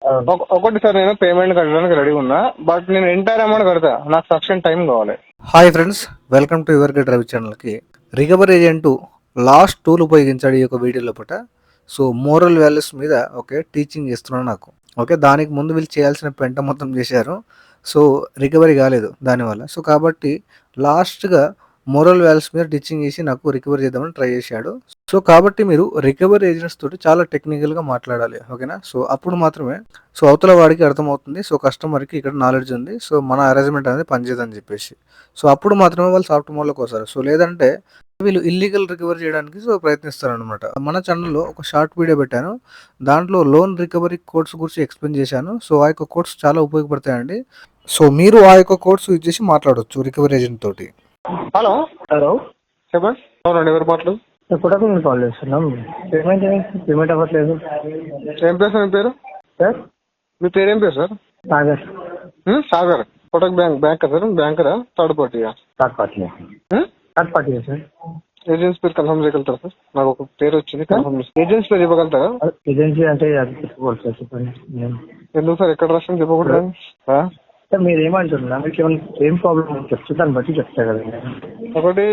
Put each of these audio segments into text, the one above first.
ఒకటి సార్, నేను పేమెంట్ కట్టడానికి రెడీ ఉన్నా, బట్ నేను ఎంటైర్ అమౌంట్ కడతా, నాకు సఫిషియెంట్ టైం కావాలి. Hi friends, welcome to your get Ravi ఛానల్కి. రికవరీ ఏజెంట్ లాస్ట్ టూల్ ఉపయోగించాడు ఈ యొక్క వీడియోలో పట. సో మోరల్ వాల్యూస్ మీద టీచింగ్ చేస్తున్నాను నాకు. దానికి ముందు వీళ్ళు చేయాల్సిన పెంట మొత్తం చేశారు. సో రికవరీ కాలేదు దానివల్ల. సో కాబట్టి లాస్ట్గా మోరల్ వాల్యూస్ మీద టీచింగ్ చేసి నాకు రికవరీ చేద్దామని ట్రై చేశాడు. సో కాబట్టి మీరు రికవరీ ఏజెంట్స్ తోటి చాలా టెక్నికల్గా మాట్లాడాలి, ఓకేనా. సో అప్పుడు మాత్రమే అవతల వాడికి అర్థమవుతుంది. సో కస్టమర్కి ఇక్కడ నాలెడ్జ్ ఉంది, సో మన అరేంజ్మెంట్ అనేది పనిచేయదని చెప్పేసి. సో అప్పుడు మాత్రమే వాళ్ళు సాఫ్ట్ మోడ్లోకి వస్తారు. సో లేదంటే వీళ్ళు ఇల్లీగల్ రికవరీ చేయడానికి ప్రయత్నిస్తారు అనమాట. మన ఛానల్లో ఒక షార్ట్ వీడియో పెట్టాను, దాంట్లో లోన్ రికవరీ కోడ్స్ గురించి ఎక్స్ప్లెయిన్ చేశాను. సో ఆ యొక్క కోడ్స్ చాలా ఉపయోగపడతాయండి. సో మీరు ఆ యొక్క కోడ్స్ యూజ్ చేసి మాట్లాడవచ్చు రికవరీ ఏజెంట్ తోటి. హలో హలో చెప్పండి. అవునండి, ఎవరు మాటలు? కూడా మేము కాల్ చేస్తున్నాం. పేమెంట్ అవ్వట్లేదు. ఏం పేరు సార్? మీ పేరు సార్? మీ పేరు ఏం పేరు sir? Sagar. Sagar. Kotak bank sir? బ్యాంకరా థర్డ్ పార్టీయా? Third party. Third party sir. Agency పేరు కన్ఫర్మ్ చేయగలుగుతారా సార్? నాకు ఒక పేరు వచ్చింది, కన్ఫర్మ్ ఏజెన్సీ పేరు చెప్పగలుగుతారా? ఏజెన్సీ అంటే అది చెప్పుకోవాలి సార్, చెప్పండి. ఎందుకు సార్, ఎక్కడ రాష్ట్రం చెప్పకూడదు సార్ మీరు ఏమంటున్నా, మీకు ఏమైనా ఏం ప్రాబ్లం చెప్తే దాన్ని బట్టి చెప్తా కదండి. ఒకటి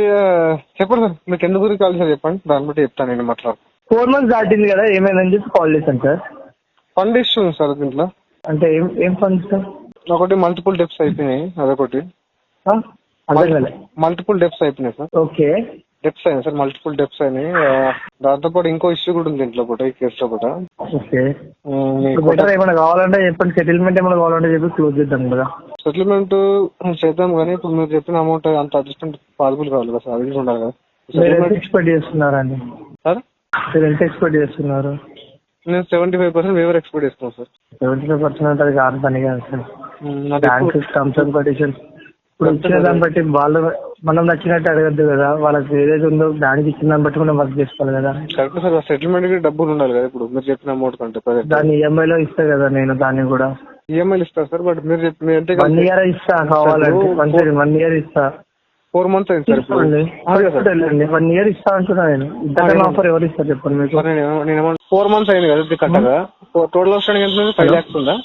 చెప్పండి సార్, మీకు ఎందుకు గురించి కావాలి సార్ చెప్పండి, దాన్ని బట్టి చెప్తాను నేను. మాట్లాడు. 4 months దాటింది కదా, ఏమైందని చెప్పి కాల్ చేశాను సార్. ఫండ్ ఇష్యూ ఉంది సార్ దీంట్లో. అంటే ఏం ఫండ్ సార్? ఒకటి మల్టిపుల్ డెప్స్ అయిపోయినాయి, అదొకటి. మల్టిపుల్ డెప్స్ అయిపోయినాయి సార్. ఓకే, డెప్స్ అయినాయి సార్, మల్టిపుల్ డెప్స్ అయినాయి. దాంతోపాటు ఇంకో ఇష్యూ కూడా ఉంది దీంట్లో కూడా, ఈ కేసులో కూడా. ఓకే, ఏమైనా కావాలంటే చెప్పండి. సెటిల్మెంట్ ఏమైనా కావాలంటే చెప్పి క్లోజ్ చేద్దాం కదా. సెటిల్మెంట్ చేద్దాం, కానీ ఇప్పుడు మీరు చెప్పిన అమౌంట్ అంత అడ్జస్ట్మెంట్ పాసిబుల్ కావాలి కదా సార్, అది ఉండాలి కదా. మీరు ఎంత ఎక్స్పెక్ట్ చేస్తున్నారండి సార్? మీరు ఎంత ఎక్స్పెక్ట్ చేస్తున్నారు? నేను 75% వేవర్ ఎక్స్పెక్ట్ చేస్తున్నాను సార్. 75% అది కాదు పని కాదు sir. Bank terms and conditions ఇప్పుడు ఇచ్చిన దాన్ని బట్టి వాళ్ళు మనం నచ్చినట్టు అడగద్దు కదా. వాళ్ళకి ఏదైతే ఉందో దానికి ఇచ్చిన దాన్ని బట్టి మనం వర్క్ చేసుకోవాలి కదా. కరెక్ట్ సార్, సెటిల్మెంట్ కి డబ్బులు ఉండాలి కదా. ఇప్పుడు మీరు చెప్పిన అమౌంట్ కంటే దాన్ని ఈఎంఐలో ఇస్తా కదా నేను, దాన్ని కూడా ఈఎంఐలు ఇస్తారు సార్. బట్ మీరు చెప్పిన 1 year ఇస్తా, కావాలంటే 1 year ఇస్తా. 4 months అయింది సార్. 1 year ఇస్తా అంటున్నా నేను. ఇంతకన్నా ఆఫర్ ఎవరు ఇస్తారు చెప్పండి మీకు? నేను 4 months అయింది కదా ఇది కట్టగా. టోటల్ అవుట్ స్టాండింగ్ ఎంత? 5 lakhs ఉందా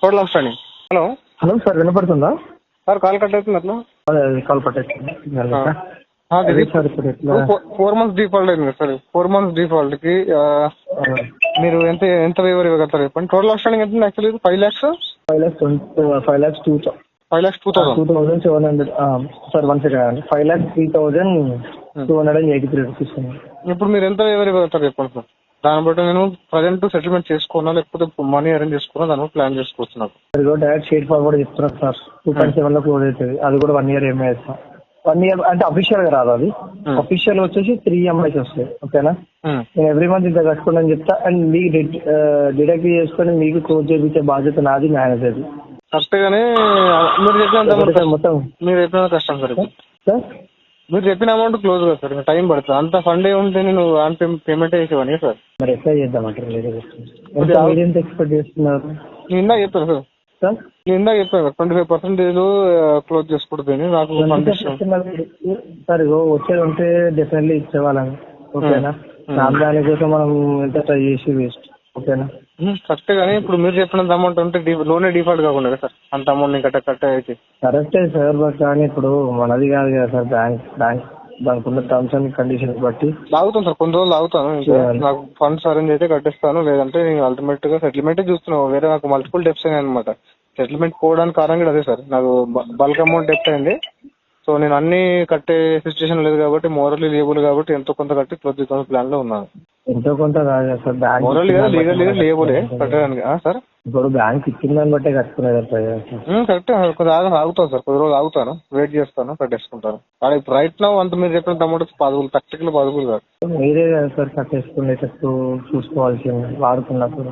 total out standing? Hello hello sir, వినపడుతుందా సార్? కాల్ కట్ అవుతుంది అట్లా. కాల్ పట్టేస్తుంది. 4 months డిఫాల్ట్ అయింది కదా సార్. 4 months డిఫాల్ట్ కి మీరు ఎంత వేవర్ ఇవ్వగలుగుతారు చెప్పండి? టోటల్ అవుట్ స్టాండింగ్ ఎంత actually? 5 lakhs. 5,02,700. Sir 1 second. 5,03,283 rupees. ఇప్పుడు మీరు ఎంత వేవర్ ఇవ్వగలుగుతారు చెప్పండి సార్? దాన్ని బట్టి నేను ప్రజెంట్ సెటిల్మెంట్ చేసుకున్నా, లేకపోతే మనీ అరేంజ్ చేసుకున్నా, దాని బట్టి ప్లాన్ చేసుకోవచ్చు. అది కూడా డైరెక్ట్ షేర్ ఫార్వర్డ్ చెప్తున్నాను సార్. 2.7 లో క్లోజ్ అవుతుంది. అది కూడా 1 year EMI ఇస్తాం. 1 year అంటే అఫీషియల్ గా రాదు, అది అఫీషియల్ వచ్చేసి 3 EMIs వస్తాయి. ఓకేనా? నేను ఎవ్రీ మంత్ ఇంత కట్టుకోండి చెప్తా, అండ్ మీకు డిడక్ట్ చేసుకొని మీకు క్లోజ్ చేయించే బాధ్యత నాది, మేనేజర్. కరెక్ట్ గానే మీరు చెప్పినంత మొత్తం మీరు చెప్పిన కష్టం సార్. సార్ మీరు చెప్పిన అమౌంట్ క్లోజ్ కదా సార్, టైం పడుతుంది. అంత ఫండ్ ఉంటే నేను ఆన్ పేమెంట్ చేసేవాడిని సార్. మరి ఎట్లా చేద్దామంటారు? మీరు ఎంత ఎక్స్పెక్ట్ చేస్తున్నారు? నేను ఇందాక చెప్పాను సార్. సార్ నేను ఇందాక చెప్పాను 25% క్లోజ్ చేసుకుంటుంది నాకు ఫండ్. సార్ వచ్చేది ఉంటే డెఫినెట్లీ ఇచ్చేవాళ్ళని. ఓకేనా? దానికోసం మనం ఎంత ట్రై చేసి వేస్ట్. ఓకేనా? కరెక్ట్ గానీ ఇప్పుడు మీరు చెప్పినంత అమౌంట్ ఉంటే లోనే డిఫాల్ట్ కాకుండా కదా సార్, అంత అమౌంట్ నేను కట్ట అయితే. కరెక్టే సార్, బట్ కానీ ఇప్పుడు మనది కాదు కదా సార్. బ్యాంక్ దానికి ఉన్న టర్మ్స్ అండ్ కండిషన్స్ బట్టి లాగుతాను సార్, కొన్ని రోజులు లాగుతాను. నాకు ఫండ్స్ అరేంజ్ అయితే కట్టిస్తాను, లేదంటే నేను అల్టిమేట్ గా సెటిల్మెంట్ చూస్తున్నాను. వేరే నాకు మల్టిపుల్ డెప్స్ అయినాయి అనమాట. సెటిల్మెంట్ పోవడానికి కారణం కూడా అదే సార్, నాకు బల్క్ అమౌంట్ డెప్ట్ అయింది. సో నేను అన్ని కట్టే సిచ్యువేషన్ లేదు కాబట్టి, మోరల్లీ లేబుల్ కాబట్టి ఎంతో కొంత కట్టి క్లోజ్ చేద్దాం ప్లాన్ లో ఉన్నాను. ఎంతో కొంత కాదు సార్, బ్యాంక్ మోరల్లీ లీగల్ లేబులే కట్టడానికి సార్. ఇప్పుడు బ్యాంక్ ఇచ్చిన దాన్ని బట్టే కట్టుకునేది కరెక్ట్. కొద్దిగా ఆగుతాను సార్, కొద్ది రోజులు ఆగుతాను, వెయిట్ చేస్తాను, కట్టేసుకుంటాను. కానీ ఇప్పుడు రైట్ నౌ అంత మీరు చెప్పిన అమౌంట్ ప్రాక్టికల్ పాసిబుల్ కాదు. మీరే కదా సార్ కట్టేసుకునేటట్టు చూసుకోవాల్సింది వాడుకున్నప్పుడు.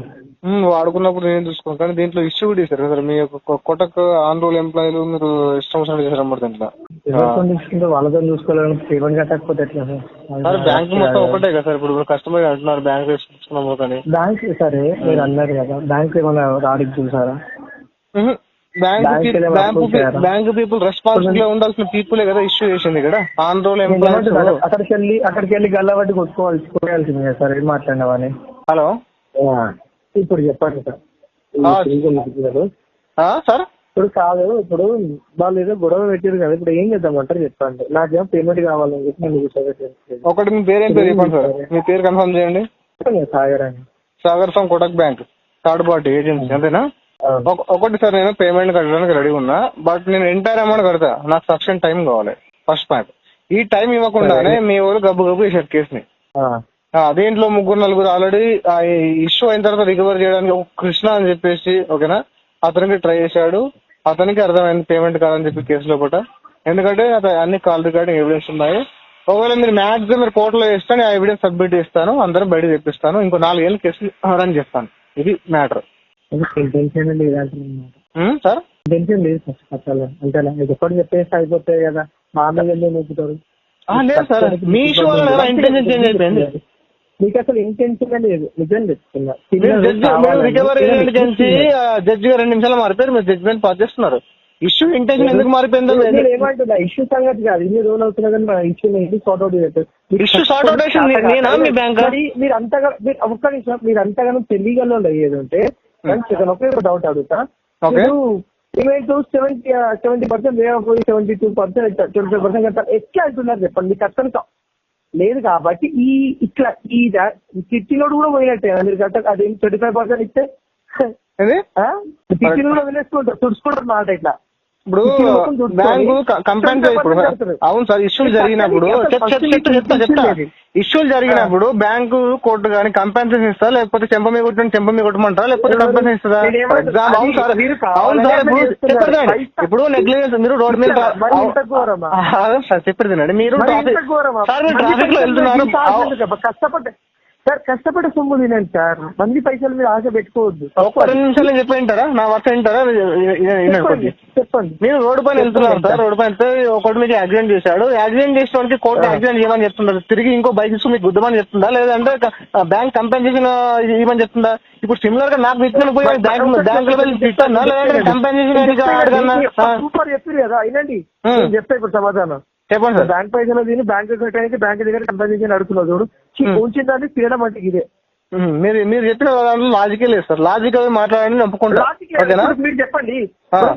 వాడుకున్నప్పుడు నేను చూసుకోను, కానీ దీంట్లో ఇష్యూ కూడా చేశారు కదా మీ కోటక్ ఆన్ రోల్ ఎంప్లాయీలు మీరు ఇష్టం వచ్చినట్టు చేశారు అన్నమాట. దీంట్లో వాళ్ళతో చూసుకోవాలని పేమెంట్ కట్టకపోతే ఎట్లా సార్? బ్యాంక్ మొత్తం ఒకటే కదా సార్. ఇప్పుడు కస్టమర్ అంటున్నారు బ్యాంక్ తీసుకున్నాము కానీ. బ్యాంక్ సరే మీరు అన్నారు కదా, బ్యాంక్ ఏమైనా రాడికి చూసారా? బ్యాంక్ పీపుల్ రెస్పాన్సిబుల్ గా ఉండాల్సిన పీపులే కదా ఇష్యూ చేసింది ఇక్కడ. ఆన్ రోల్ ఎంప్లాయీస్ అక్కడికి వెళ్ళి గల్లబట్టి కొట్టుకోవాల్సింది కదా సార్. ఏం మాట్లాడినావని? హలో ఇప్పుడు చెప్పండి సార్. సార్ ఇప్పుడు కాదు, ఇప్పుడు వాళ్ళు ఏదో గొడవ పెట్టారు కదా, ఇప్పుడు ఏం చేద్దామంటారు చెప్పండి. నాకేమో పేమెంట్ కావాలని చెప్పి నేను ఒకటి మీ పేరు ఏం పేరు చెప్పండి సార్, మీ పేరు కన్ఫర్మ్ చేయండి. సాగర్ అని, Sagar from Kotak bank, third party agency అంతేనా? ఒకటి సార్, నేను పేమెంట్ కట్టడానికి రెడీ ఉన్నా, బట్ నేను ఎంటైర్ అమౌంట్ కడతా, నాకు సఫిషియెంట్ టైం కావాలి. ఫస్ట్ పాయింట్, ఈ టైం ఇవ్వకుండానే మీ ఊరు గబ్బు గబ్బు వేసారు కేసుని. దేంట్లో 3-4 ఆల్రెడీ ఇష్యూ అయిన తర్వాత రికవర్ చేయడానికి ఒక కృష్ణ అని చెప్పేసి ఓకేనా అతనికి ట్రై చేశాడు, అతనికి అర్థమైంది పేమెంట్ కాదని చెప్పి కేసులో పూట. ఎందుకంటే అన్ని కాల్ రికార్డింగ్ ఎవిడెన్స్ ఉన్నాయి. ఒకవేళ మీరు మ్యాక్సిమం మీరు కోర్టులో చేస్తాను, ఆ ఎవిడెన్స్ సబ్మిట్ చేస్తాను, అందరం బయట తెప్పిస్తాను, ఇంకో 4 ఏళ్ళు కేసు రన్ చేస్తాను. ఇది మ్యాటర్ సార్. టెన్షన్ లేదు సార్, కట్టాలి అంతేనా? ఎప్పటి చెప్పేసి అయిపోతాయి కదా, మా మీద నొప్పుతారు. లేదు సార్, మీ ఇష్యూ వల్ల ఇంటెన్షన్ చేంజ్ అయిపోయింది. మీకు అసలు ఇంటెన్షన్ లేదు, నిజం చెప్తున్నా. రికవరీ ఏజెన్సీ జడ్జి గారు 2 నిమిషాలు మారిపోయారు, మీరు జడ్జిమెంట్ పాస్ చేస్తున్నారు. ఇష్యూ ఇంటెన్షన్ ఎందుకు మారిపోయిందో ఏమంటున్నా, ఇష్యూ సంగతి కాదు, ఇన్ని రోజులు అవుతున్నా కానీ ఇష్యూ సార్ట్ అవుట్ చేయలేదు. ఇష్యూ సార్ట్ అవుట్ మీ బ్యాంక్ మీరు అంతగా ఒక్క నిమిషం, మీరు అంతగానో తెలియగల అయ్యేది ఉంటే ఒకే డౌట్ అడుగుతా. పేమెంట్ 70% లేకపోతే 72%, 25% కట్టాలి ఎట్లా అంటున్నారు చెప్పండి? మీకు అతను లేదు కాబట్టి ఇట్లా ఈ చిట్టినోడు కూడా పోయినట్టే మీరు కట్ట. అది 25% ఇస్తే చిట్టిని కూడా వదిలేసుకుంటారు, తుడుచుకుంటారు మాట ఇట్లా. ఇప్పుడు బ్యాంకు కంప్లైంట్ అవును సార్, ఇష్యూలు జరిగినప్పుడు చెప్తా ఇష్యూలు జరిగినప్పుడు బ్యాంకు కోర్టు కానీ కంపెన్సేషన్ ఇస్తా, లేకపోతే చెంప మీద కొట్టమంటారా, లేకపోతే కంపెన్సేషన్ ఇస్తుందా? అవును సార్, అవును సార్. ఇప్పుడు నెగ్లిజెన్స్, మీరు రోడ్డు మీద సార్ చెప్పేది తినండి, మీరు ట్రాఫిక్ లో వెళ్తున్నారు, కష్టపడే సొమ్ము తినండి సార్, మంది పైసలు మీరు ఆశ పెట్టుకోవద్దు. ఒక్క 2 నిమిషాలు చెప్పేంటారా, నా వర్ష వింటారా? చెప్పండి. మీరు రోడ్డు పైన వెళ్తున్నారు సార్, రోడ్డు పైన ఒకటి మీకు యాక్సిడెంట్ చేశాడు, యాక్సిడెంట్ చేసిన కోర్టు యాక్సిడెంట్ చేయమని చెప్తున్నారు, తిరిగి ఇంకో బైక్ ఇస్తూ మీకు గుద్దమని చెప్తుందా, లేదంటే బ్యాంక్ కంపెన్సేషన్ ఇవ్వమని చెప్తుందా? ఇప్పుడు సిమిలర్ గా నాకు ఇచ్చిన పోయి బ్యాంక్ లో తిట్టా, లేదంటే కంపెన్సేషన్ సూపర్ చెప్పారు కదా, అయినండి చెప్తా ఇప్పుడు సమాధానం చెప్పండి సార్. బ్యాంక్ పైసలు తిని బ్యాంక్ కట్టడానికి బ్యాంక్ దగ్గర కంపెన్సేషన్ అడుగుతున్నావు చూడు, ఉంచిందాన్ని తినడం అంటే ఇదే. మీరు చెప్పిన లాజికే లేదు సార్, లాజికల్ మాట్లాడండి ఒప్పుకుంటా. మీరు చెప్పండి,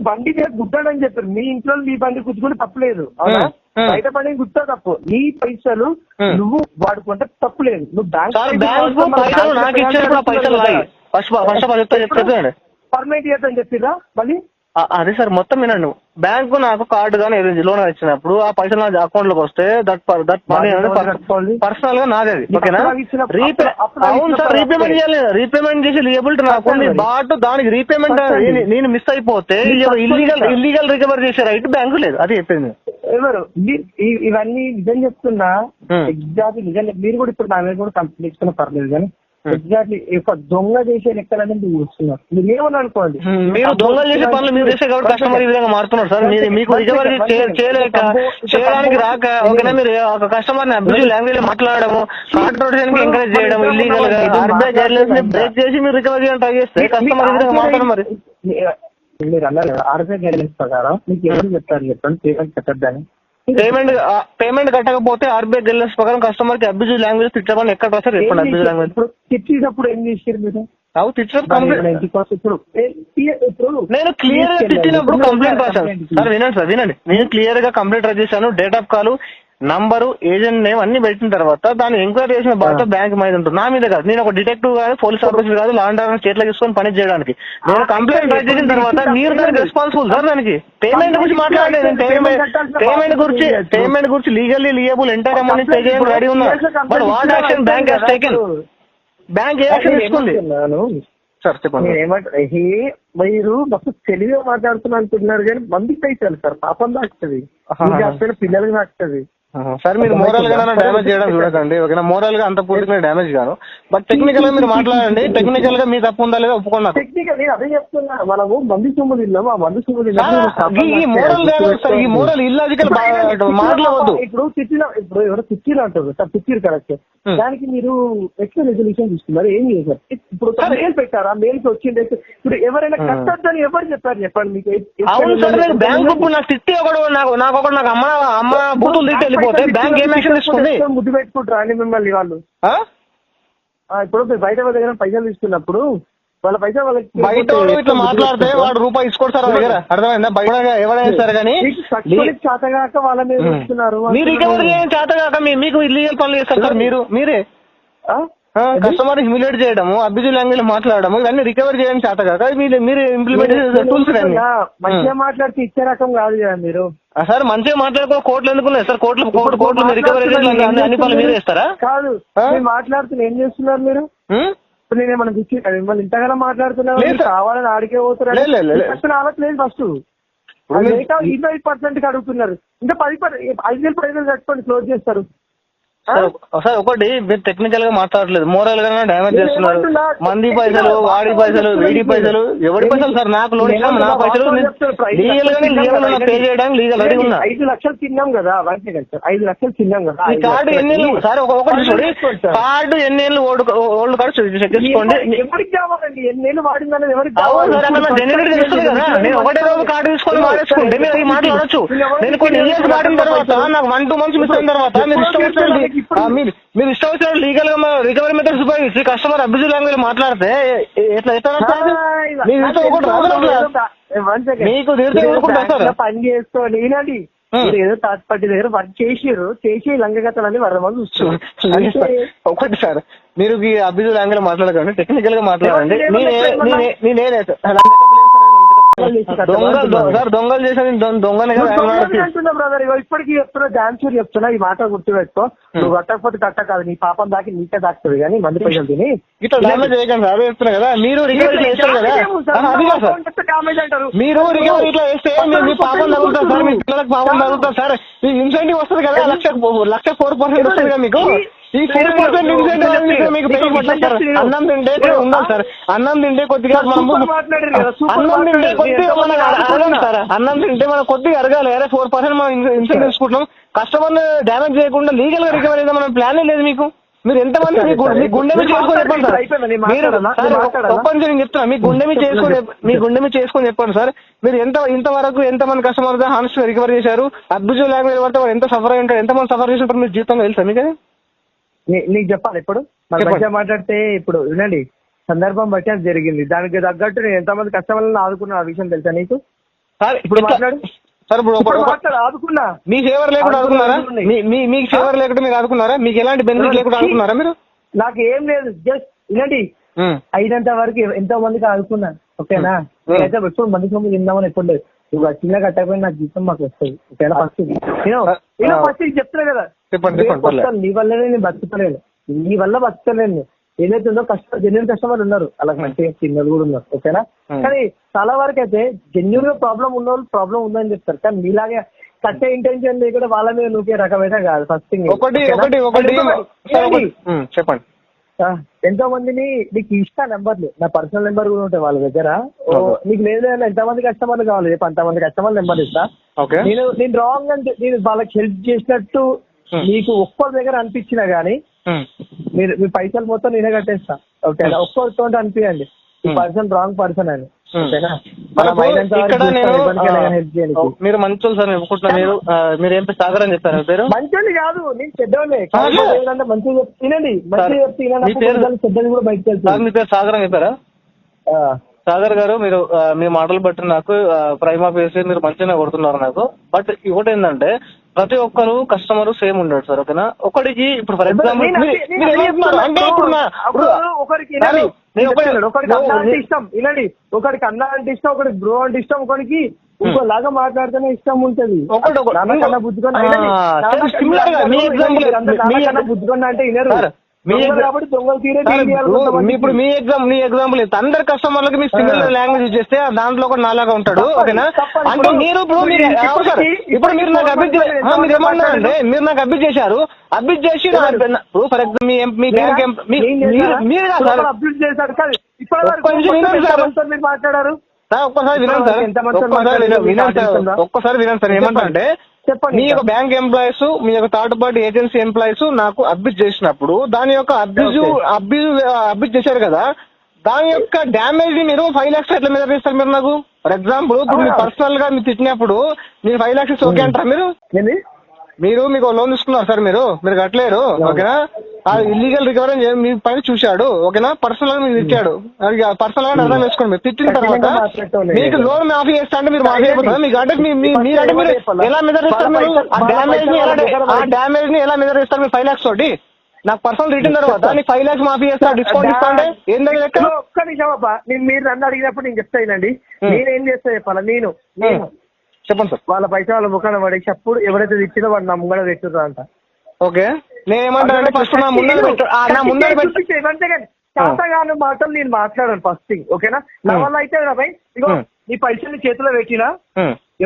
బండి మీద గుద్దాడని చెప్పారు, మీ ఇంట్లో మీ బండి గుద్దుకుంటే తప్పులేదు, బయట బండి గుద్దా తప్పు, నీ పైసలు నువ్వు వాడుకుంటే తప్పు లేదు. నువ్వు బ్యాంక్ పర్మనెంట్ చేద్దాం చెప్పిరా మళ్ళీ. అదే సార్, మొత్తం వినండి, బ్యాంకు నాకు కార్డు కానీ లోన్ ఇచ్చినప్పుడు ఆ పైసలు నా అకౌంట్ లోకి వస్తే దట్ మనీ పర్సనల్ గా నాదే, ఓకేనా? అవును సార్, రీపేమెంట్ చేయాలి, రీపేమెంట్ చేసి లియబిలిటీ నాకు బట్ దానికి రీపేమెంట్ నేను మిస్ అయిపోతే ఇల్లీగల్ రికవర్ చేసే రైట్ బ్యాంకు లేదు, అది చెప్పింది. ఎవరు ఇవన్నీ నిజం చెప్తున్నా, ఎగ్జాక్ట్లీ నిజం. మీరు కూడా ఇప్పుడు నా మీద కూడా కంప్లైంట్ ఇస్తున్నా పర్లేదు, కానీ ఎగ్జాక్ట్లీ ఒక దొంగ చేసే లెక్కలని మీరు చూస్తున్నారు. మీరు ఏమని అనుకోండి, మీరు దొంగలు చేసే పనులు మీరు చేసే కాబట్టి కస్టమర్ ఈ విధంగా మారుతున్నారు సార్. మీకు రికవరీ చేయడానికి రాక ఓకేనా, మీరు ఒక కస్టమర్ ని అబ్యూజివ్ లాంగ్వేజ్ లో మాట్లాడము, కాంట్రోవర్షన్ కి ఎంకరేజ్ చేయడం, ఇల్లీగల్ గా ఆర్బీఐ గైడ్లైన్స్ ని బ్రేక్ చేసి మీరు రికవరీ చేయడం ట్రై చేస్తే కస్టమర్ ఈ విధంగా మాట్లాడడం. మరి మీరు అన్నారు కదా ఆర్బీఐ గైడ్లైన్స్ ప్రకారం మీకు ఎవరు చెప్తారు చెప్పండి పేమెంట్ కట్టద్దని? పేమెంట్ కట్టకపోతే ఆర్బీఐ గైడ్లైన్స్ ప్రకారం కస్టమర్ కి అబ్యూజివ్ లాంగ్వేజ్ తిట్టమని ఎక్కడ రాశారు చెప్పండి? అబ్యూజివ్ లాంగ్వేజ్ ఇప్పుడు తిట్టేటప్పుడు ఏం చేశారు మీరు? నేను క్లియర్ గా తిట్టినప్పుడు కంప్లైంట్ రాశాను సార్. వినండి సార్, వినండి, నేను క్లియర్ గా కంప్లైంట్ రాసి చేశాను. Date of call, number, agent name అన్ని పెట్టిన తర్వాత దాన్ని ఎంక్వైరీ చేసిన బాధ్యత బ్యాంక్ మీద ఉంటుంది, నా మీద కాదు. నేను ఒక డిటెక్టివ్ కాదు, పోలీస్ ఆఫీసర్ కాదు, లా అండ్ ఆర్డర్ చేతిలో తీసుకొని పని చేయడానికి. నేను కంప్లైంట్ రైజ్ చేసిన తర్వాత మీరు దానికి రెస్పాన్సిబుల్ సార్. దానికి పేమెంట్ గురించి మాట్లాడలేదు, పేమెంట్ గురించి legally liable entire amount pay చేయడానికి రెడీ ఉన్నా. But what action bank has taken? Bank A action తీసుకుంది సార్ చెప్పండి? మీరు మస్తు తెలివిగా మాట్లాడుతున్నా అనుకుంటున్నారు, కానీ మందికి పైసలు సార్ పాపం దాచుతుంది, పిల్లలకి దాచుతుంది సార్. మీరు మోరల్ గా డ్యామేజ్ చేయడం చూడకండి, ఓకేనా? మోరల్ గా అంత పూర్తిగా డ్యామేజ్ కాదు, బట్ టెక్నికల్ గా మీరు మాట్లాడండి. టెక్నికల్ గా మీ తప్పు ఉందా లేదా ఒప్పుకున్నారు. టెక్నికల్ నేను అదే చెప్తున్నా, మనము మంది సొమ్ము తిన్నాము, ఆ మంది సొమ్ము ఈ మోరల్ కాదు సార్, ఈ మోరల్ ఇల్లాజికల్ మాట్లాడవద్దు. ఇప్పుడు ఎవరో తిట్టిరు అంటారు సార్, తిట్టిరు కరెక్ట్, దానికి మీరు ఎట్లా రెజల్యూషన్ తీసుకున్నారు? ఏం చేశారు? ఇప్పుడు మెయిల్ పెట్టారా? మెయిల్కి వచ్చిండే ఇప్పుడు ఎవరైనా కట్టద్దని ఎవరు చెప్పారు చెప్పండి మీకు? అవును సార్, బ్యాంకు నాకు తిట్టి ఒకడు నాకు అమ్మ బూతులు తిట్టి వెళ్ళిపోతే బ్యాంక్ ఏం యాక్షన్ తీసుకుంది? ముద్దు పెట్టుకుంటారా అండి మిమ్మల్ని వాళ్ళు? ఇప్పుడు బయట దగ్గర పైసలు తీసుకున్నప్పుడు వాళ్ళ పైసలు వాళ్ళకి బయట వాడు ఇట్లా మాట్లాడితే వాడు రూపాయి ఇసుకోడు సార్ దగ్గర, అర్థమైందా? బయట ఎవరైనా సరే కానీ చేతగాక వాళ్ళ మీద ఇస్తున్నారు. మీరు రికవరీ చేయడం చేతగాక మీకు ఇల్లీగల్ పనులు చేస్తారు సార్ మీరే. కస్టమర్ హ్యూమిలేట్ చేయడము, అబ్యూజివ్ లాంగ్వేజ్ మాట్లాడము, ఇవన్నీ రికవరీ చేయడం చేతగాక మీరు ఇంప్లిమెంట్ చేసే టూల్స్ కానీ. మంచిగా మాట్లాడితే ఇచ్చే రకం కాదు కదా మీరు. సార్ మంచిగా మాట్లాడుకో కోట్లు ఎందుకున్నాయి సార్? కోట్లు రికవరీ అన్ని పనులు మీరు చేస్తారా? కాదు మాట్లాడుతున్నా ఏం చేస్తున్నారు మీరు? నేనేమన్నా మిమ్మల్ని ఇంతగానో మాట్లాడుతున్నారు, కావాలని ఆడికే పోతున్నారు. లేదు ఫస్ట్ 25% అడుగుతున్నారు, ఇంకా 5,000 కట్టుకోండి, క్లోజ్ చేస్తారు. సార్ ఒకటి మీరు టెక్నికల్ గా మాట్లాడలేదు, మోరల్ గా డ్యామేజ్ చేస్తున్నారు. మంది పైసలు, వాడి పైసలు, వీడి పైసలు, ఎవడి పైసలు సార్? నాకు లోన్ ఇచ్చిన నా పైసలు లీగల్ గానే పే చేయడానికి లీగల్ రెడీ ఉన్నా. 5 లక్షలు తిన్నాం కదా, 5 లక్షలు తిన్నాం కదా. ఈ కార్డు ఎన్ని సార్? ఒకటి చూడండి, కార్డు ఎన్ని ఓల్డ్ కార్డు చెక్ చేసుకోండి. ఎవరికి కావాలండి? ఎన్నేళ్ళు వాడిందని ఎవరికి జెన్యున్ తెలుస్తుంది కదా. నేను ఒకటే రోజు కార్డు తీసుకొని వాడేసుకుంటే మీరు ఈ మాట్లాడచ్చు. నేను కొన్ని ఇయర్స్ వాడిన తర్వాత నాకు 1-2 మంత్స్ మిస్ అయిన తర్వాత మీరు ఇష్టం వచ్చిన మీరు ఇష్టం వచ్చిన లీగల్ గా రికవరీ మెథడ్స్ ఉపయోగించి కస్టమర్ అబ్యూజివ్ లాంగ్వేజ్ మాట్లాడితే మీకు పని చేసుకోండి. ఈనాడి ఏదో థర్డ్ పార్టీ దగ్గర వర్క్ చేసి లంగగతలని వరమని చూస్తున్నారు. ఒకటి సార్, మీరు ఈ అబ్యూజివ్ లాంగ్వేజ్ మాట్లాడకండి, టెక్నికల్ గా మాట్లాడండి. నేనే దొంగలు చేసిన దొంగనే అంటున్నా బ్రదర్. ఇప్పటికీ చెప్తున్నా, డాన్సర్ చెప్తున్నా, ఈ మాట గుర్తుపెట్టుకో. నువ్వు కట్టకపోతే కట్ట కాదు, నీ పాపం దాకి నీకే దాక్కుతుంది కానీ మంది పైసలు తిని ఇట్లా డ్యామేజ్ చేయకండి. అదే చెప్తున్నా కదా, మీరు రికవరీ చేస్తారు కదా, మీరు రికవరీ ఇట్లా చేస్తే మీ పాపం తగులుతారు సార్, మీ పిల్లలకు పాపం తగులుతారు సార్. ఈ ఇన్సెంటివ్ వస్తుంది కదా, 1,4% వస్తుంది కదా మీకు. ఈ 4% ఇన్సెంటివ్ మీకు అన్నం తింటే ఉండాలి సార్. అన్నం తింటే కొద్దిగా అన్నం తింటే మనం కొద్దిగా అరగాలి. అరే 4% మనం ఇన్సెంటివ్ తీసుకుంటున్నాం, కస్టమర్ డ్యామేజ్ చేయకుండా లీగల్ గా రికవరీ అయితే మనం ప్లానే లేదు మీకు. మీరు ఎంతమంది మీ గుండె మీద చేసుకొని చెప్పండి సార్. నేను చెప్తున్నా, మీ గుండె మీద చేసుకొని చెప్పండి సార్. మీరు ఇంతవరకు ఎంతమంది కస్టమర్ హానెస్ట్ రికవరీ చేశారు? అబ్యూజివ్ లాంగ్వేజ్ పడితే వాడు ఎంత సఫర్ అయి ఉంటారు, ఎంతమంది సఫర్ చేసి ఉంటారు మీరు జీవితంలో తెలుసా మీకు? నీకు చెప్పాలి ఇప్పుడు మంచిగా మాట్లాడితే. ఇప్పుడు వినండి, సందర్భం బట్టి అది జరిగింది, దానికి తగ్గట్టు నేను ఎంతమంది కస్టమర్లను ఆదుకున్నా ఆ విషయం తెలుసా నీకు? ఇప్పుడు మాట్లాడు సార్. ఇప్పుడు ఆదుకున్నా, మీ ఫేవర్ లేకుండా ఆదుకున్నారా? మీకు ఫేవర్ లేకుండా మీరు ఆదుకున్నారా? మీకు ఎలాంటి బెనిఫిట్ లేకుండా ఆదుకున్నారా మీరు? నాకు ఏం లేదు, జస్ట్ వినండి, అయినంత వరకు ఎంతో మందికి ఆదుకున్నా. ఓకేనా? నేనైతే ఎప్పుడు మంది సొమ్ము తిందామని ఎప్పుడు లేదు. నువ్వు చిన్న కట్టకపోయినా నాకు జీతం మాకు వస్తుంది. ఓకేనా? ఫస్ట్ చెప్తున్నా కదా, నీ వల్లనే నేను బతుకుతలేను, నీ వల్ల బతుకుతలేను. ఏదైతే ఉందో జెన్యున్ కస్టమర్లు ఉన్నారు, అలాగే మంచిగా చిన్నలు కూడా ఉన్నారు. ఓకేనా? కానీ చాలా వరకు అయితే జెన్యున్ గా ప్రాబ్లం ఉన్న వాళ్ళు ప్రాబ్లం ఉందని చెప్తారు, కానీ మీలాగే కట్టే ఇంటెన్షన్ లేకుండా వాళ్ళ మీద నువ్వే రకమైతే కాదు. ఫస్ట్ థింగ్ చెప్పండి. ఎంతో మందిని నీకు ఇష్టా నెంబర్లు, నా పర్సనల్ నెంబర్ కూడా ఉంటాయి వాళ్ళ దగ్గర. నీకు లేదు ఎంతమంది కస్టమర్లు కావాలి, అంతమంది కస్టమర్ నెంబర్ ఇస్తా. నేను రాంగ్ అంటే నేను వాళ్ళకి హెల్ప్ చేసినట్టు మీకు ఒక్కరి దగ్గర అనిపించినా గానీ మీరు మీ పైసలు మొత్తం నేనే కట్టేస్తా. ఓకేనా? ఒక్కరితో అనిపించండి ఈ పర్సన్ రాంగ్ పర్సన్ అని. మీరు మంచోళ్ళు సార్ ఒప్పుకుంటున్నా. మీరు ఏం సాగర్ అని చెప్పారు పేరు? మంచోళ్ళు కాదు, నేను చెడ్డోళ్ళే. మంచిగా చెప్తినండి, మంచిగా చెప్తే చెడ్డది కూడా బయటకు వెళ్తాను. మీ పేరు సాగర్ అని చెప్పారా? సాగర్ గారు, మీరు మీ మాటలు బట్టి నాకు ప్రైమా ఫేసి మీరు మంచిగా కొడుతున్నారు నాకు. బట్ ఇంకోటి ఏంటంటే ప్రతి ఒక్కరు కస్టమర్ సేమ్ ఉండడు సార్. ఓకేనా? ఒకటికి ఇప్పుడు ఫర్ ఎగ్జాంపుల్ ఒకరికి అన్న అంటే ఇష్టం, ఇలాంటి ఒకరికి అన్న అంటే ఇష్టం, ఒకరికి బ్రో అంటే ఇష్టం, ఒకరికి ఇంకోలాగా మాట్లాడితేనే ఇష్టం ఉంటది. బుద్ధుకొండ అంటే వినరు కాబట్టి దొంగలు తీరే. ఇప్పుడు మీ ఎగ్జాంపుల్ అందరు కస్టమర్లకి మీ సిమిలర్ లాంగ్వేజ్ యూజ్ చేస్తే దాంట్లో ఒక నాలాగా ఉంటాడు. ఓకేనా? అంటే మీరు ఇప్పుడు మీరు నాకు మీరు ఏమన్నారంటే మీరు నాకు అబ్యూజ్ చేశారు. అబ్యూజ్ చేసి ఫర్ ఎగ్జాంపుల్ మీరు మాట్లాడారు. ఒక్కసారి వినండి సార్. ఏమంటా అంటే మీ యొక్క బ్యాంక్ ఎంప్లాయీస్, మీ యొక్క థర్డ్ పార్టీ ఏజెన్సీ ఎంప్లాయీస్ నాకు అబ్యూజ్ చేసినప్పుడు దాని యొక్క అబ్యూజ్ చేశారు కదా, దాని యొక్క డ్యామేజ్ మీరు 5 lakhs ఎట్లా మీద ఇస్తారు మీరు నాకు? ఫర్ ఎగ్జాంపుల్ ఇప్పుడు మీరు పర్సనల్ గా మీరు తిట్టినప్పుడు మీరు 5 lakhs ఓకే అంటారా మీరు? మీకు లోన్ తీసుకున్నారు సార్, మీరు కట్టలేరు ఓకేనా. ఇల్లీగల్ రికవరీ మీ పైన చూశాడు ఓకేనా, పర్సనల్ గా మీకు ఇచ్చాడు, పర్సనల్ గా అర్థం చేసుకోండి. మీరు తిట్టిన తర్వాత మీకు లోన్ మాఫీ చేస్తా అంటే మీరు మాఫీ అయిపోతారా? మీకు అంటే మీరు ఎలా మెజర్ చేస్తారు? మీరు ఆ డ్యామేజ్ ని ఎలా మెజర్ చేస్తారు? మీరు 5 lakhs తోటి నాకు పర్సనల్ రిటర్న్ తర్వాత నీకు 5 lakhs మాఫీ చేస్తా, డిస్కౌంట్ ఇస్తా అంటే ఏంటంటే లెక్క? ఒక్క నిమిషం అబ్బా, మీరు నన్ను అడిగినప్పుడు నేను చెప్తానండి. నేనేం చేస్తా చెప్పాలా? నేను చెప్పండి సార్. వాళ్ళ పైసలు వాళ్ళ ముఖాన్ని పడేసి అప్పుడు ఎవరైతే తెచ్చినా వాడు నా ముంగడ పెట్టుర్రా అంట. ఓకే, నేనేమంటానంటే ఫస్ట్ నా ముందర శాతగాను మాటలు నేను మాట్లాడాను ఫస్ట్ థింగ్ ఓకేనా. నా వల్ల అయితే భయ్ ఇగో నీ పైసలు చేతిలో పెట్టినా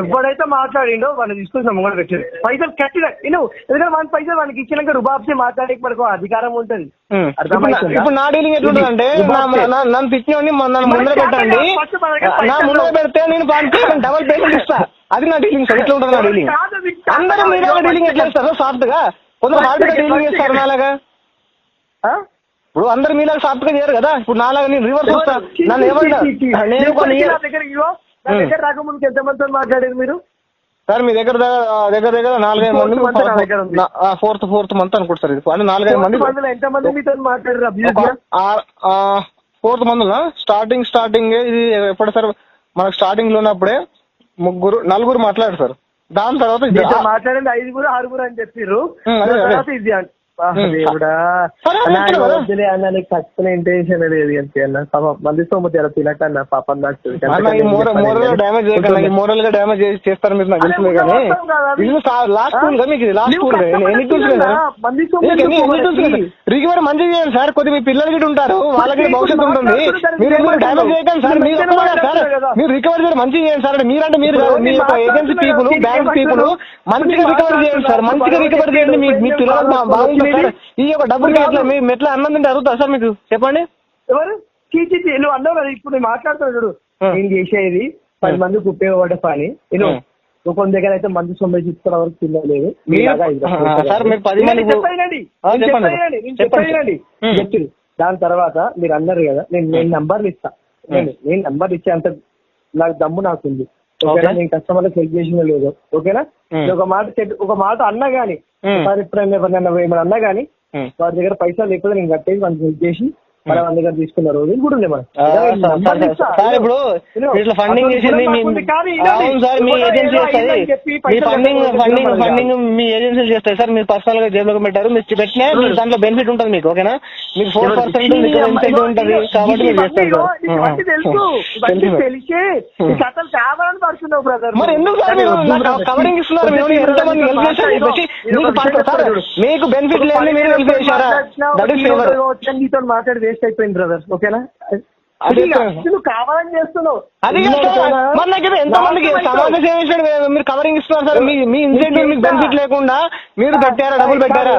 ఎవడైతే మాట్లాడిండో వాళ్ళని తీసుకొని ముంగడ పెట్టారు. పైసలు కట్టిన ఎందుకంటే మన పైసలు వాళ్ళకి ఇచ్చినాక రుబాబ్సే మాట్లాడే మనకు అధికారం ఉంటది. ఇప్పుడు నా డీలింగ్ ఎట్లుంటుంది అంటే నన్ను తిట్టినోడిని నన్ను ముందర పెట్టండి, నా ముందర పెడితే నేను డబల్ పేమెంట్ ఇస్తా, అది నా డీలింగ్ సార్. ఇట్లా ఉంటుంది నా డీలింగ్. అందరూ మీరు డీలింగ్ ఎట్లా ఇస్తారు సాఫ్ట్ గా? కొందరు హార్డ్ గా డీలింగ్ చేస్తారు నాలాగా. ఇప్పుడు అందరు మీలాగా సాఫ్ట్ గా చేయరు కదా. ఇప్పుడు నాలాగా నేను రివర్స్ వస్తా, నన్ను ఏమంటా రాకముందుకు ఎంతమందితో మాట్లాడారు మీరు సార్? మీ దగ్గర 4-5 మంది, 4th మంత్ అనుకుంటా సార్. ఇది అంటే 4-5 మంది. ఎంతమంది మీతో మాట్లాడారు? 4th మంత్లో స్టార్టింగ్ ఇది ఎప్పుడు సార్? మనకు స్టార్టింగ్ లో ఉన్నప్పుడే 4 మాట్లాడారు సార్. దాని తర్వాత మాట్లాడింది 5-6 అని చెప్పారు. ఇది దేవుడా ఖచ్చితంగా ఇంటెన్షన్ లేదు అంతే అన్న. మళ్ళీ సోమతి అలా తినకన్నా పాపం డ్యామేజ్ మోరల్ గా డ్యామేజ్ చేస్తారు మీరు, నాకు తెలుసు. కానీ లాస్ట్ టూల్ గా మీకు ఇది లాస్ట్ టూల్ ఎన్ని టూల్స్ రికవరీ మంచిగా చేయండి సార్. కొద్ది మీ పిల్లలు గిట్ట ఉంటారు, వాళ్ళకి భవిష్యత్తు ఉంటుంది. మీరు డ్యామేజ్ చేయకండి సార్. మీరు రికవరీ చేయడం మంచిగా చేయండి సార్. మీరంటే మీరు మీ యొక్క ఏజెన్సీ పీపుల్, బ్యాంక్ పీపుల్ మంచిగా రికవరీ చేయండి సార్. మంచిగా రికవరీ చేయండి. మీ పిల్లలకు బాగుంటుంది. ఈ యొక్క డబ్బులు ఎట్లా అన్నం తింటే అడుగుతా సార్ మీకు చెప్పండి. ఎవరు నువ్వు అన్నావు కదా, ఇప్పుడు నేను మాట్లాడుతున్నా చూడు. నేను చేసేది 10 మందికి ఉపయోగపడే పని. నువ్వు కొన్ని దగ్గర అయితే మంది 90 తీసుకున్న వరకు తినలేదు. చెప్పి దాని తర్వాత మీరు అన్నారు కదా, నేను నంబర్లు ఇస్తా. నేను నంబర్ ఇచ్చే అంత నాకు దమ్ము నాకుంది ఓకేనా. నేను కస్టమర్లకు హెల్ప్ చేసిన లేదు ఓకేనా. ఒక మాట అన్నా గానీ సార్ ఎప్పుడైనా ఏమైనా అన్నా గానీ వారి దగ్గర పైసలు లేకపోతే నేను కట్టేసి వాళ్ళకి హెల్ప్ చేసి మన వాళ్ళ దగ్గర తీసుకున్న రోజు కూడా ఉండే. మనం ఇప్పుడు ఇట్లా ఫండింగ్ చేసింది అవును సార్, మీ ఏజెన్సీ చేస్తాయి. ఫండింగ్ మీ ఏజెన్సీలు చేస్తాయి సార్. మీరు పర్సనల్ గా జేబులో పెట్టారు, మీరు పెట్టినా దాంట్లో బెనిఫిట్ ఉంటుంది మీకు ఓకేనా. మీకు 4% ఇన్సెంటివ్ ఉంటుంది కాబట్టి మీరు చేస్తారు. మరి ఎందుకు సార్ మీరు కవరింగ్ ఇస్తున్నారు? మీకు బెనిఫిట్ లేదు, మీరు హెల్ప్ చేశారా? That is favour. నీతో మాట్లాడి వేస్ట్ అయిపోయింది బ్రదర్ ఓకేనా. నువ్వు కావాలని చేస్తున్నావు. ఎంత మందికి సమాజ సేవ మీరు కవరింగ్ ఇస్తున్నారు సార్. మీ ఇన్సెంటివ్ మీకు బెనిఫిట్ లేకుండా మీరు పెట్టారా, డబ్బులు పెట్టారా?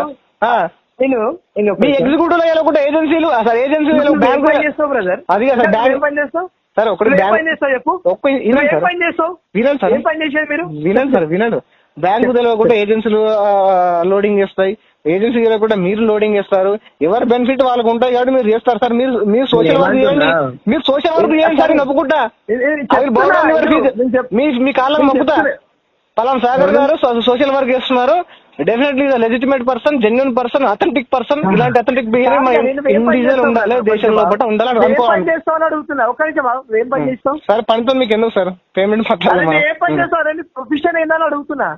మీ ఎగ్జిక్యూటివ్ లేకుండా ఏజెన్సీలు అసలు ఏజెన్సీలు బ్యాంకు చేస్తావు బ్రదర్. అది సార్ బ్యాంక్ పని చేస్తావు సార్. వినండి. బ్యాంకు తెలియకుండా ఏజెన్సీలు లోడింగ్ చేస్తాయి, ఏజెన్సీ తెలియకుండా మీరు లోడింగ్ చేస్తారు. ఎవరి బెనిఫిట్ వాళ్ళకు ఉంటాయి కాబట్టి మీరు చేస్తారు సార్. మీరు సోషల్ వర్క్ చేయండి, మీరు సోషల్ వర్క్ చేయండి సార్. నొప్పుకుంటా మీ కాళ్ళని మొక్కుతా. పలానా సాగర్ గారు సోషల్ వర్క్ చేస్తున్నారు, definitely legitimate person, genuine person, authentic person. ఇలాంటి అథెంటిక్ బిహేవియర్ ఇండివిజువల్ ఉండాలి, దేశంలో ఉండాలని అనుకోవాలి సార్. పనితో మీకు ఎందుకు సార్ పేమెంట్ ప్రొఫెషన్ ఏందని అడుగుతున్నా.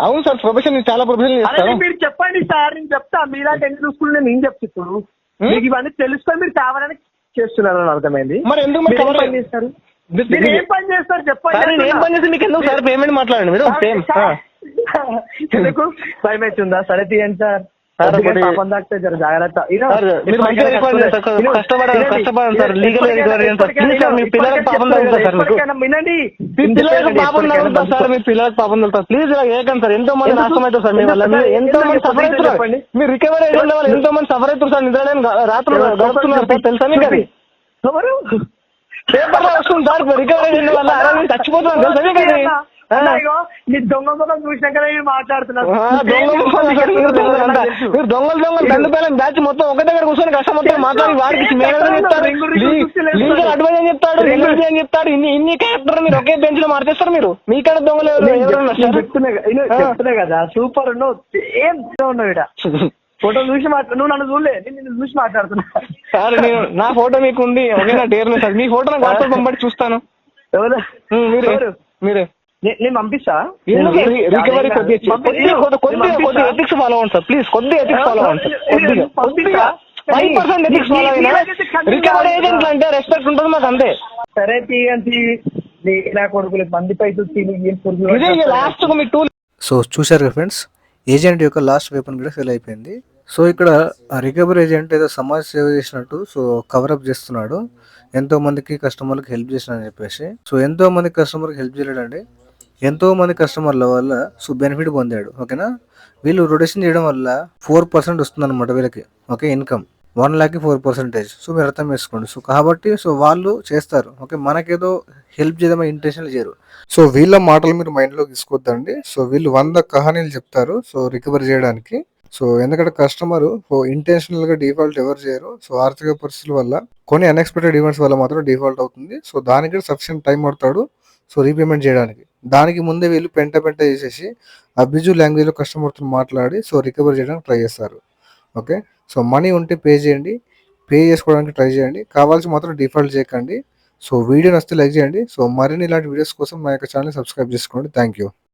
అవును సార్, ప్రొఫెషన్ చాలా ప్రొఫెషన్ చేస్తారు. మీరు చెప్పండి సార్, నేను చెప్తా. మీలాంటి ఎన్ని చూసుకుని నేను చెప్తా. ఇప్పుడు మీకు ఇవన్నీ తెలుసుకొని మీరు కావాలని చేస్తున్నారని అర్థమైంది. మరి ఎందుకు ఏం పని చేస్తారు? ఏం పని చేస్తారు చెప్పండి. ఏం పని చేస్తే మీకు ఎందుకు సార్ పేమెంట్ మాట్లాడండి మీరు. ఎందుకు భయం అవుతుందా? సరే తీయండి సార్. జాగ్రత్త. మీరు మంచిగా కష్టపడాలి సార్. లీగల్ మీ పిల్లలకు పాపం తగ్గుతుంది సార్. వినండి, మీ పిల్లలకు పాపం తగ్గుతుంది సార్. మీ పిల్లలకు పాపం తగ్గుతుంది. ప్లీజ్ ఇలా ఏకండి సార్. ఎంతో మంది నష్టం అవుతుంది సార్. మీ వల్ల ఎంతో మంది సఫర్ అవుతున్నారు. మీరు రికవరీ అయిన వాళ్ళు ఎంతో మంది సఫర్ అవుతారు సార్. నిద్రలేని రాత్రులు గడుపుతున్నారు సార్. తెలుసా మీకు? అది ఎవరు పేపర్ లో వస్తుంది సార్. రికవరీ అయిన వల్ల చచ్చిపోతున్నారు తెలుసా మీకు? ఇగో నీ దొంగ ముఖం చూసినాకనే నేను మాట్లాడుతున్నా. మీరు దొంగలు దండుపైన బ్యాచ్ మొత్తం ఒక దగ్గర కూర్చొని కష్టం మొత్తం మాట్లాడి వాడికి లీగల్ అడ్వైజ్ అని చెప్తాడు, లీగల్ అని చెప్తాడు. ఇన్ని క్యారెక్టర్ మీరు ఒకే బెంచ్ లో మార్చేస్తారు. మీరు మీకన్నా దొంగలు చెప్తున్నా కదా, సూపర్ ఉన్నావు, ఏం ఉన్నావు ఇడ. ఫోటో చూసి నువ్వు నన్ను చూడలే, నిన్ను చూసి మాట్లాడుతున్నా. సార్ నేను నా ఫోటో మీకు ఉంది, ఓకేనా? డేర్ సార్ మీ ఫోటో నాకు వాట్సాప్ పంపడి చూస్తాను. మీరే నేను పంపిస్తా. రికవరీ కొద్దిగా ఎథిక్స్ ఫాలో అవ్వండి సార్, ప్లీజ్. కొద్దిగా ఎథిక్స్ ఫాలో అవ్వండి సార్. కొద్దిగా 5% ఎథిక్స్ ఫాలో అయినా రికవరీ ఏజెంట్లు అంటే రెస్పెక్ట్ ఉంటుంది మాకు, అంతే. సరే నా కొడుకులు మంది పైసలు లాస్ట్ మీ టూ. సో చూశారు కదా ఫ్రెండ్స్, ఏజెంట్ యొక్క లాస్ట్ వెపన్ కూడా ఫెయిల్ అయిపోయింది. సో ఇక్కడ రికవరీ ఏజెంట్ ఏదో సమాజ సేవ చేసినట్టు సో కవరప్ చేస్తున్నాడు, ఎంతో మందికి కస్టమర్లకు హెల్ప్ చేసినని చెప్పేసి. సో ఎంతో మంది కస్టమర్కి హెల్ప్ చేయలేడండి, ఎంతో మంది కస్టమర్ల వల్ల సో బెనిఫిట్ పొందాడు, ఓకేనా? వీళ్ళు రొటేషన్ చేయడం వల్ల 4% వస్తుంది అనమాట వీళ్ళకి, ఓకే? Income 1 lakh 4%. సో మీరు అర్థం చేసుకోండి. సో కాబట్టి సో వాళ్ళు చేస్తారు, ఓకే? మనకేదో హెల్ప్ చేద్దామని ఇంటెన్షన్ చేయరు. సో వీళ్ళ మాటలు మీరు మైండ్లో తీసుకోవద్దండి. సో వీళ్ళు 100 కహానీలు చెప్తారు సో రికవర్ చేయడానికి. సో ఎందుకంటే కస్టమర్ ఇంటెన్షనల్ గా డిఫాల్ట్ ఎవరు చేయరు. సో ఆర్థిక పరిస్థితుల వల్ల కొన్ని అన్ఎక్స్పెక్టెడ్ ఈవెంట్స్ వల్ల మాత్రం డిఫాల్ట్ అవుతుంది. సో దానికి సఫిషియెంట్ టైం పడతాడు సో రీపేమెంట్ చేయడానికి. దానికి ముందే వీళ్ళు పెంట చేసేసి అబ్యూజివ్ లాంగ్వేజ్ లో కస్టమర్తో మాట్లాడి సో రికవర్ చేయడానికి ట్రై చేస్తారు, ఓకే? సో మనీ ఉంటే పే చేయండి, పే చేసుకోవడానికి ట్రై చేయండి, కావాల్సి మాత్రం డిఫాల్ట్ చేయకండి. సో వీడియో నచ్చితే లైక్ చేయండి. సో మరిన్ని ఇలాంటి వీడియోస్ కోసం మా యొక్క ఛానల్ సబ్స్క్రైబ్ చేసుకోండి. Thank you.